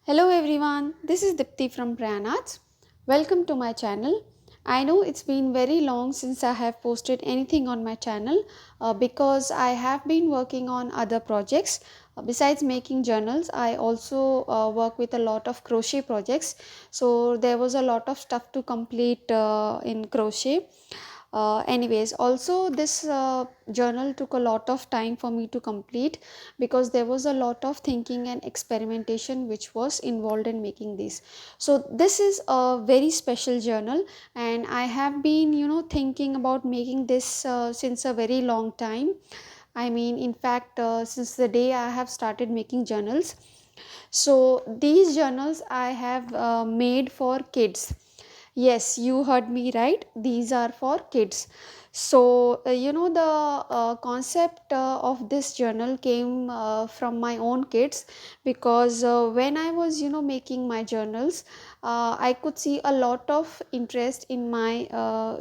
Hello everyone, this is Dipti from Prayanath. Welcome to my channel. I know it's been very long since I have posted anything on my channel because I have been working on other projects. Besides making journals, I also work with a lot of crochet projects. So there was a lot of stuff to complete in crochet. Anyways, also this journal took a lot of time for me to complete because there was a lot of thinking and experimentation which was involved in making this. So this is a very special journal, and I have been thinking about making this since a very long time. I mean, in fact, since the day I have started making journals. So these journals I have made for kids. Yes, you heard me right. These are for kids. So, the concept of this journal came from my own kids because when I was, making my journals, I could see a lot of interest in my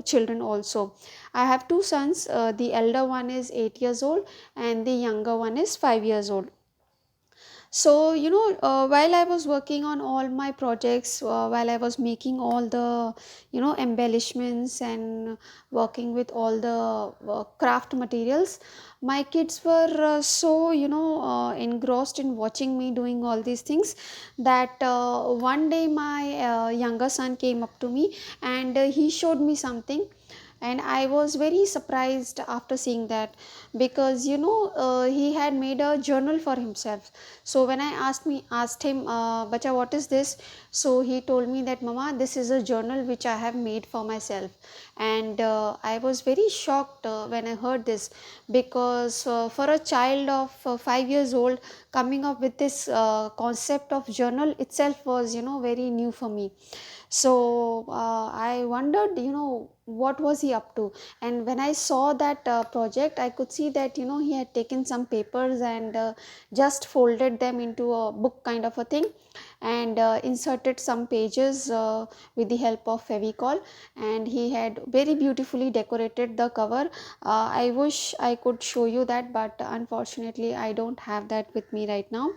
children also. I have two sons. The elder one is 8 years old and the younger one is 5 years old. So while I was working on all my projects, while I was making all the embellishments and working with all the craft materials, my kids were so engrossed in watching me doing all these things that one day my younger son came up to me and he showed me something, and I was very surprised after seeing that because he had made a journal for himself. So when I asked him, bacha, what is this? So he told me that, mama, this is a journal which I have made for myself. And I was very shocked when I heard this because for a child of 5 years old, coming up with this concept of journal itself was very new for me. So I wondered what was he up to. And when I saw that project, I could see that he had taken some papers and just folded them into a book kind of a thing, and inserted some pages with the help of Fevicol, and he had very beautifully decorated the cover. I wish I could show you that, but unfortunately I don't have that with me right now.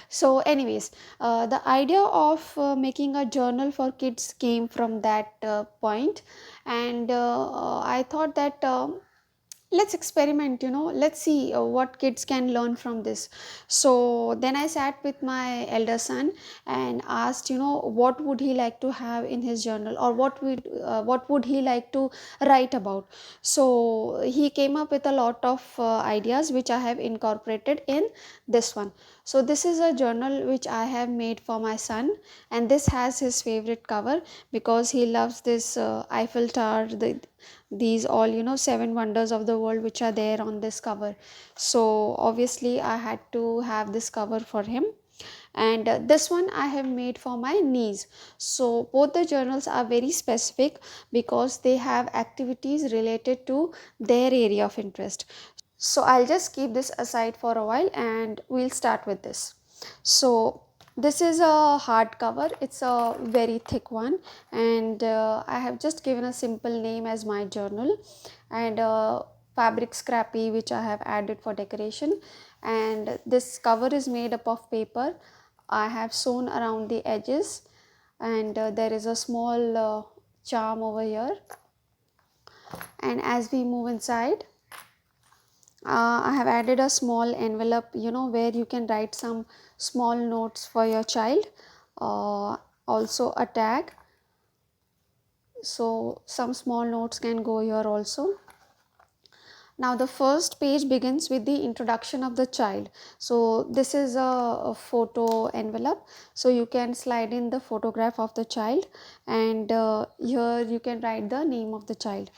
So anyways, the idea of making a journal for kids came from that point. And I thought that let's experiment, let's see what kids can learn from this. So then I sat with my elder son and asked, what would he like to have in his journal, or what would he like to write about. So he came up with a lot of ideas which I have incorporated in this one. So this is a journal which I have made for my son, and this has his favorite cover because he loves this Eiffel Tower, these all seven wonders of the world which are there on this cover. So obviously I had to have this cover for him. And this one I have made for my niece. So both the journals are very specific because they have activities related to their area of interest. So I'll just keep this aside for a while and we'll start with this. So this is a hardcover, it's a very thick one, and I have just given a simple name as my journal, and fabric scrappy which I have added for decoration. And this cover is made up of paper. I have sewn around the edges, and there is a small charm over here. And as we move inside, I have added a small envelope, where you can write some small notes for your child. Also a tag. So some small notes can go here also. Now the first page begins with the introduction of the child. So this is a photo envelope. So you can slide in the photograph of the child, and here you can write the name of the child.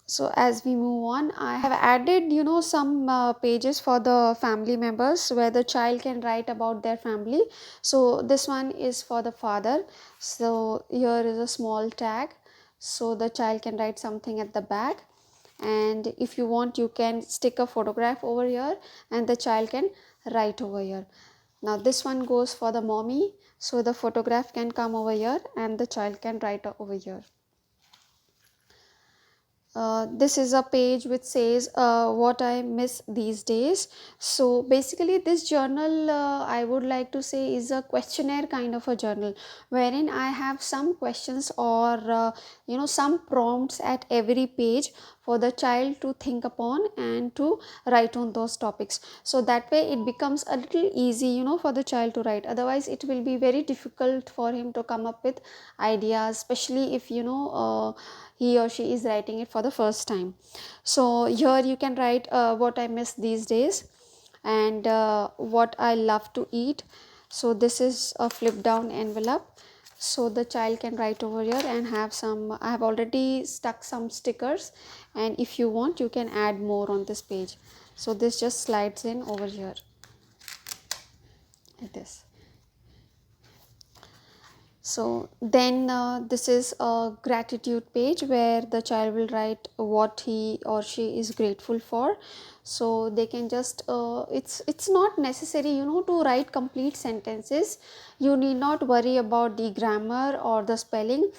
So as we move on, I have added some pages for the family members where the child can write about their family. So this one is for the father. So here is a small tag, so the child can write something at the back. And if you want, you can stick a photograph over here and the child can write over here. Now this one goes for the mommy, so the photograph can come over here and the child can write over here. This is a page which says what I miss these days. So basically, this journal, I would like to say, is a questionnaire kind of a journal, wherein I have some questions or some prompts at every page for the child to think upon and to write on those topics. So that way it becomes a little easy, for the child to write. Otherwise it will be very difficult for him to come up with ideas, especially if he or she is writing it for the first time. So here you can write what I miss these days, and what I love to eat. So this is a flip down envelope, so the child can write over here and have some. I have already stuck some stickers, and if you want you can add more on this page. So this just slides in over here like this. So then this is a gratitude page where the child will write what he or she is grateful for. So they can just it's not necessary to write complete sentences. You need not worry about the grammar or the spelling.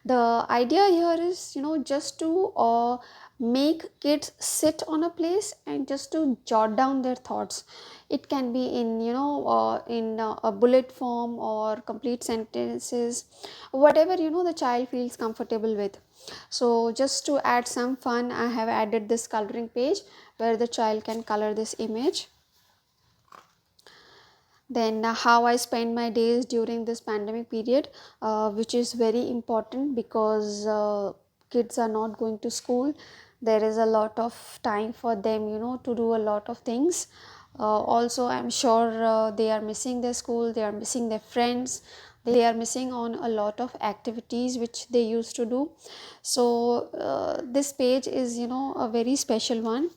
The idea here is just to make kids sit on a place and just to jot down their thoughts. It can be in a bullet form or complete sentences, whatever the child feels comfortable with. So just to add some fun, I have added this coloring page where the child can color this image. Then how I spend my days during this pandemic period, which is very important because kids are not going to school. There is a lot of time for them to do a lot of things. Also I'm sure they are missing their school, they are missing their friends, they are missing on a lot of activities which they used to do. So this page is a very special one.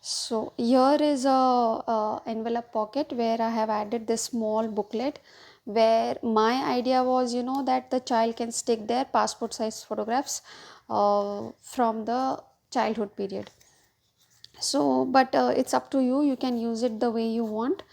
So here is a envelope pocket where I have added this small booklet, where my idea was that the child can stick their passport size photographs from the childhood period. So but it's up to you, you can use it the way you want.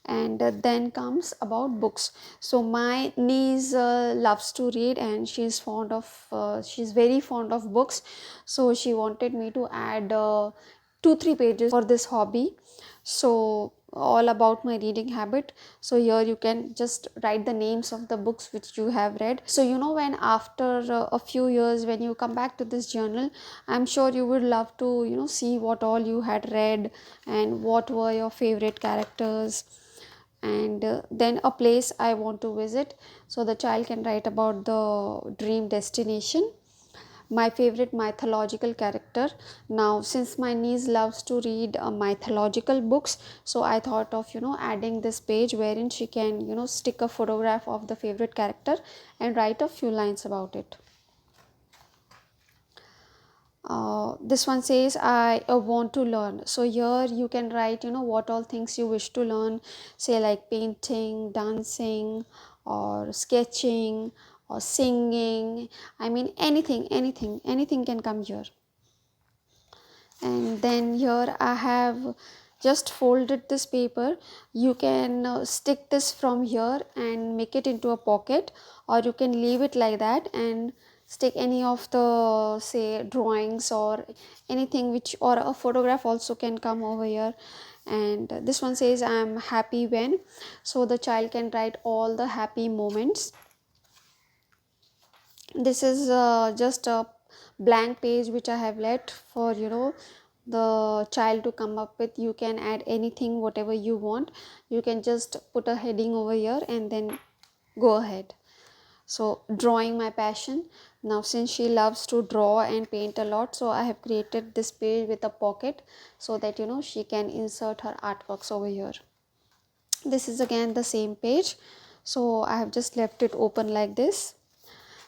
And then comes about books. So my niece loves to read, and she's very fond of books. So she wanted me to add 2-3 pages for this hobby, so all about my reading habit. So here you can just write the names of the books which you have read. So when after a few years, when you come back to this journal, I'm sure you would love to see what all you had read and what were your favorite characters, and then a place I want to visit. So the child can write about the dream destination, my favorite mythological character. Now since my niece loves to read mythological books, so I thought of adding this page wherein she can stick a photograph of the favorite character and write a few lines about it. This one says I want to learn. So here you can write what all things you wish to learn, say like painting, dancing, or sketching, or singing. I mean anything can come here. And then here I have just folded this paper. You can stick this from here and make it into a pocket, or you can leave it like that and stick any of the say drawings or anything which, or a photograph also can come over here. And this one says I am happy when, so the child can write all the happy moments. This is just a blank page which I have left for the child to come up with. You can add anything whatever you want. You can just put a heading over here and then go ahead. So drawing my passion. Now since she loves to draw and paint a lot, so I have created this page with a pocket so that she can insert her artworks over here. This is again the same page, so I have just left it open like this.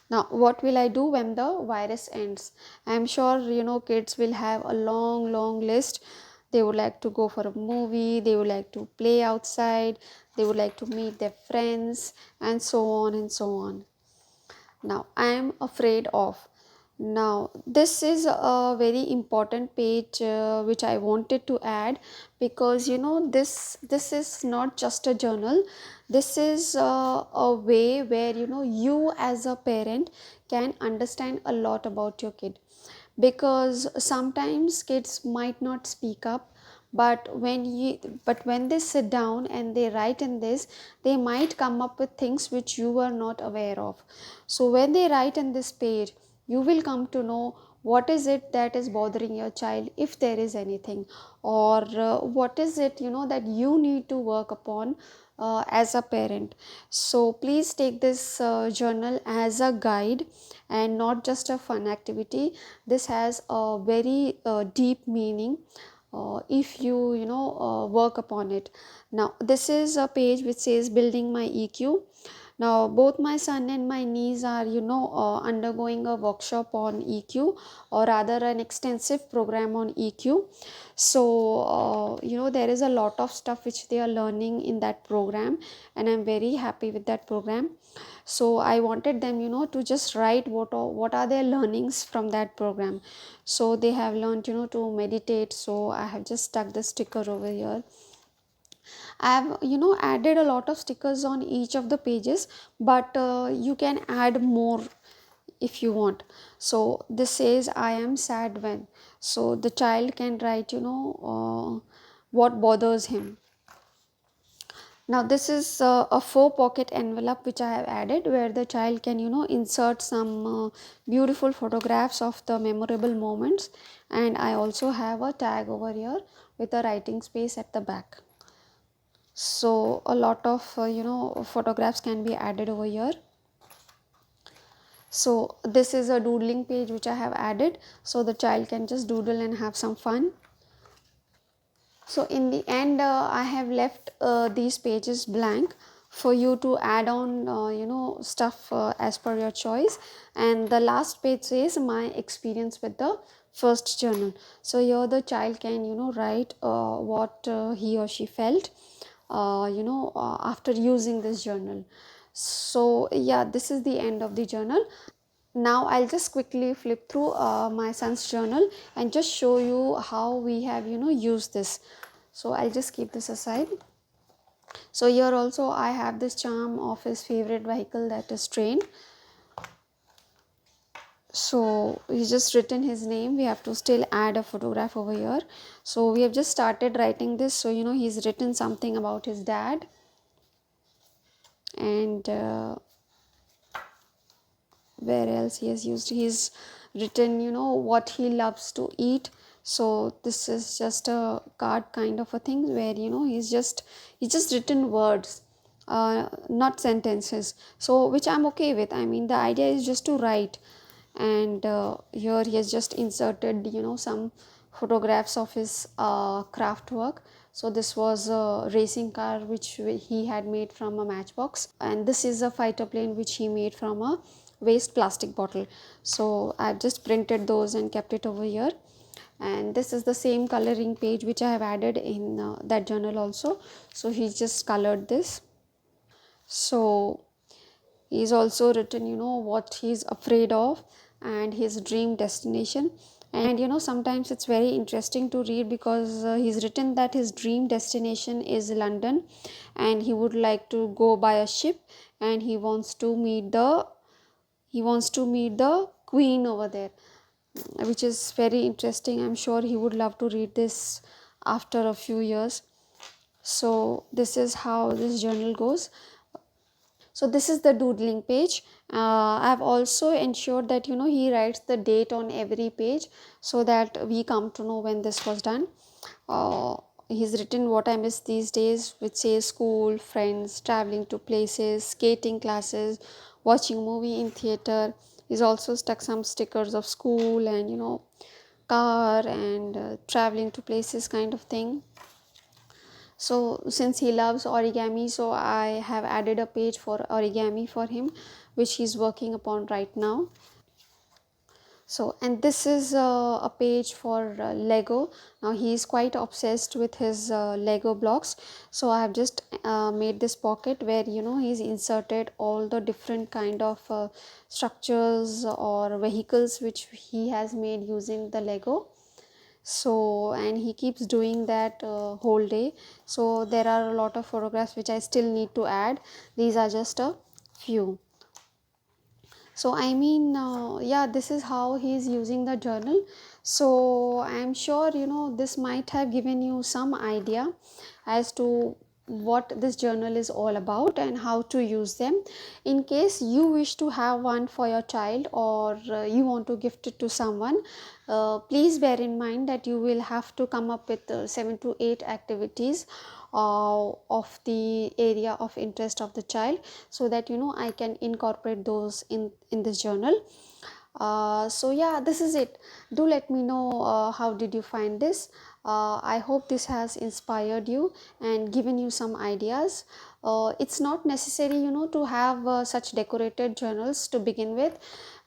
Now what will I do when the virus ends? I am sure kids will have a long list. They would like to go for a movie, they would like to play outside, they would like to meet their friends, and so on and so on. Now I am afraid of, Now, this is a very important page which I wanted to add, because this is not just a journal. This is a way where you as a parent can understand a lot about your kid, because sometimes kids might not speak up, but when they sit down and they write in this, they might come up with things which you were not aware of. So when they write in this page, you will come to know what is it that is bothering your child, if there is anything, or what is it that you need to work upon as a parent. So please take this journal as a guide and not just a fun activity. This has a very deep meaning if you work upon it. Now, this is a page which says building my EQ. Now, both my son and my niece are undergoing a workshop on EQ, or rather an extensive program on EQ. So there is a lot of stuff which they are learning in that program, and I'm very happy with that program. So I wanted them to just write what are their learnings from that program. So they have learned to meditate. So I have just stuck the sticker over here. I have added a lot of stickers on each of the pages, but you can add more if you want. So this says I am sad when, so the child can write what bothers him. Now this is a 4 pocket envelope which I have added, where the child can insert some beautiful photographs of the memorable moments, and I also have a tag over here with a writing space at the back. So a lot of photographs can be added over here. So this is a doodling page which I have added, so the child can just doodle and have some fun. So in the end, I have left these pages blank for you to add on stuff as per your choice. And the last page says my experience with the first journal. So here the child can write what he or she felt after using this journal. So yeah, this is the end of the journal. Now I'll just quickly flip through my son's journal and just show you how we have used this. So I'll just keep this aside. So here also I have this charm of his favorite vehicle, that is train. So he's just written his name. We have to still add a photograph over here. So we have just started writing this. So he's written something about his dad, and where else he has used, he's written what he loves to eat. So this is just a card kind of a thing, where he's just written words, not sentences, so which I'm okay with. I mean, the idea is just to write. And here he has just inserted some photographs of his craft work. So this was a racing car which he had made from a matchbox, and this is a fighter plane which he made from a waste plastic bottle. So I've just printed those and kept it over here. And this is the same coloring page which I have added in that journal also. So he just colored this. So he's also written what he's afraid of and his dream destination. And sometimes it's very interesting to read, because he's written that his dream destination is London, and he would like to go by a ship, and he wants to meet the queen over there, which is very interesting. I'm sure he would love to read this after a few years. So this is how this journal goes. So this is the doodling page. I've also ensured that he writes the date on every page, so that we come to know when this was done. He's written what I miss these days, which says school, friends, traveling to places, skating classes, watching movie in theater. He's also stuck some stickers of school and car and traveling to places kind of thing. So since he loves origami, so I have added a page for origami for him, which he's working upon right now. So, and this is a page for Lego. Now he is quite obsessed with his Lego blocks. So I have just made this pocket where he's inserted all the different kind of structures or vehicles which he has made using the Lego. So, and he keeps doing that whole day. So there are a lot of photographs which I still need to add. These are just a few. So I mean, yeah, this is how he is using the journal. So I'm sure this might have given you some idea as to what this journal is all about and how to use them. In case you wish to have one for your child, or you want to gift it to someone, please bear in mind that you will have to come up with 7 to 8 activities of the area of interest of the child, so that I can incorporate those in this journal. So yeah, this is it. Do let me know how did you find this. I hope this has inspired you and given you some ideas. It's not necessary to have such decorated journals to begin with.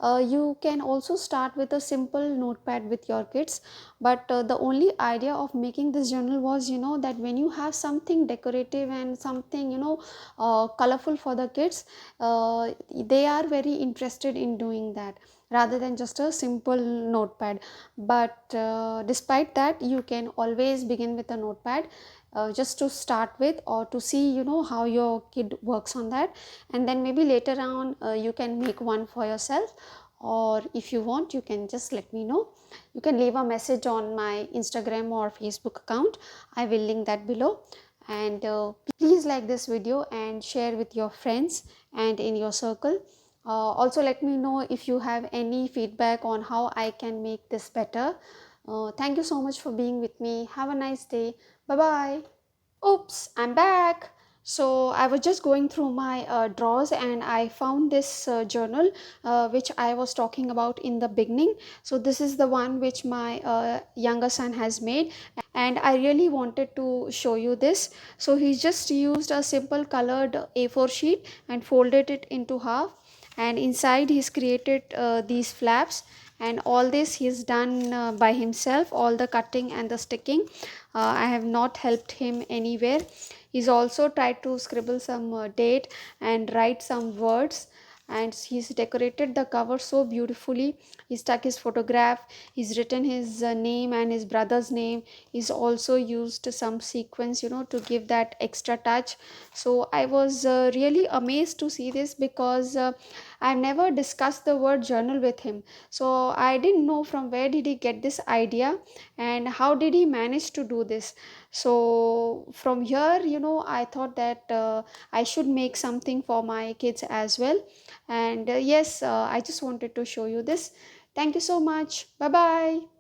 You can also start with a simple notepad with your kids, but the only idea of making this journal was that when you have something decorative and something colorful for the kids, they are very interested in doing that rather than just a simple notepad. But despite that, you can always begin with a notepad, just to start with, or to see how your kid works on that, and then maybe later on you can make one for yourself. Or if you want, you can just let me know. You can leave a message on my Instagram or Facebook account. I will link that below. And please like this video and share with your friends and in your circle. Also let me know if you have any feedback on how I can make this better. Thank you so much for being with me. Have a nice day. Bye bye. Oops, I'm back. So I was just going through my drawers and I found this journal which I was talking about in the beginning. So this is the one which my younger son has made, and I really wanted to show you this. So he just used a simple colored A4 sheet and folded it into half, and inside he's created these flaps, and all this he's done by himself, all the cutting and the sticking. I have not helped him anywhere. He's also tried to scribble some date and write some words, and he's decorated the cover so beautifully. He stuck his photograph, he's written his name and his brother's name. He's also used some sequence to give that extra touch. So I was really amazed to see this, because I've never discussed the word journal with him. So I didn't know from where did he get this idea and how did he manage to do this. So from here, I thought that I should make something for my kids as well. And yes, I just wanted to show you this. Thank you so much. Bye bye.